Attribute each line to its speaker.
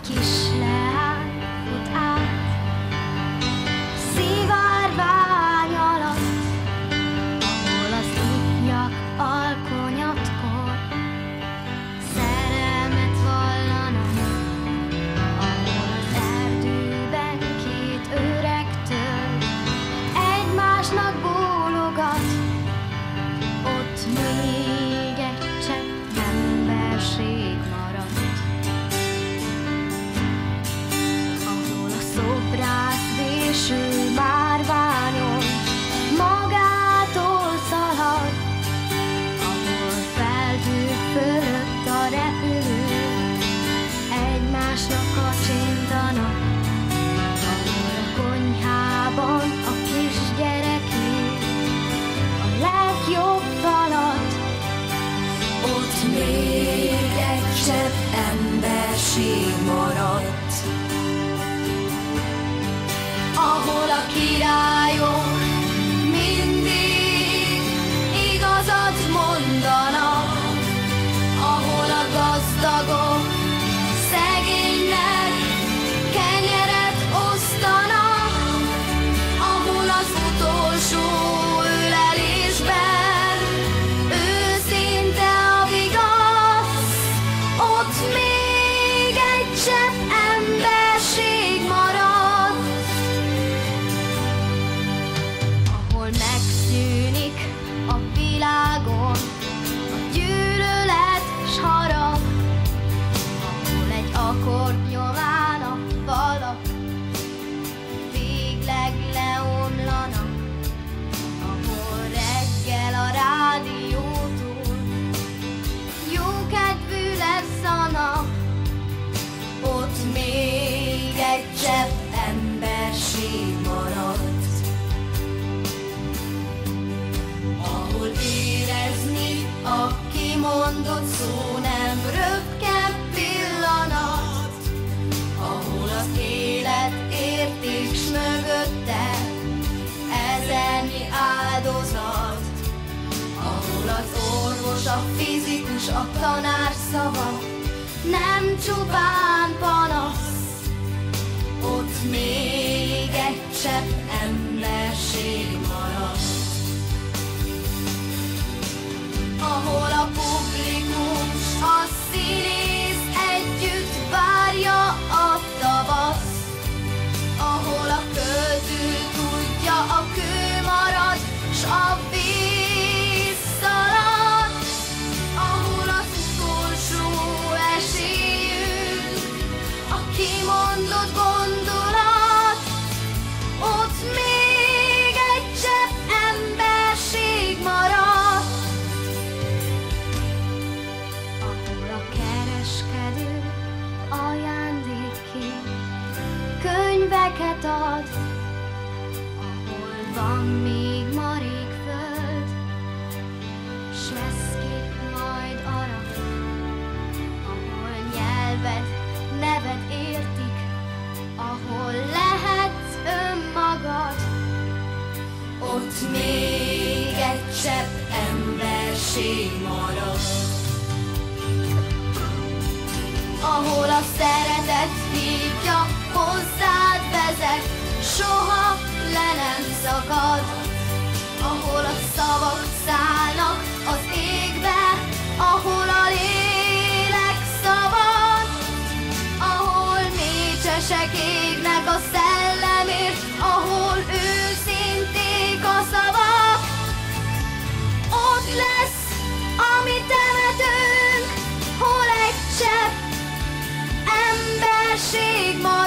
Speaker 1: kis leány fut át szivárvány alatt, ahol az ifjak alkonyatkor szerelmet vallanak, ahol az erdőben két öreg tölgy egymásnak bólogat, ott még egy csepp emberség maradt. Ahol a szobrász véső márványon magától szalad, ahol felhők fölött a repülők egymásnak kacsintanak, ahol a konyhában a kisgyerekek a legjobb falat, ott még egy csepp emberség maradt. Ahol a királyok mindig igazat mondanak, ahol a gazdagok szegénynek kenyeret osztanak, ahol az utolsó ölelésben őszinte a vigasz, ott még egy csepp emberség maradt. Ahol megszűnik a világon a gyűlölet s harag, ahol egy akkord nyomán a falak végleg leomlanak, ahol reggel a rádiótól jókedvű lesz a nap, ott még egy csepp emberség maradt. Ahol érezni a kimondott szó nem röpken pillanat, ahol az élet érték s mögötte ezernyi áldozat, ahol az orvos, a fizikus, a tanár szava nem csupán panasz, ott még egy csepp emberség maradt. Ahol a publikum s a színész együtt várja a tavaszt, ahol a költő tudja, a kő marad s a víz szalad, ahol az utolsó esélyünk a kimondott gondolat, ott még egy csepp emberség maradt. Ahol a kereskedő ajándékként könyveket ad, ahol van még marék föld, s lesz kép majd arat, ahol nyelved, neved értik, ahol lehetsz önmagad, ott még egy csepp emberség maradt. Ahol a szeretet hívja, hozzád vezet, soha le nem szakad, ahol a szavak szállnak az égbe, ahol a lélek szabad, ahol mécsesek égnek a szellemért, ahol őszinték a szavak, ott lesz a mi temetőnk, hol egy csepp emberség marad.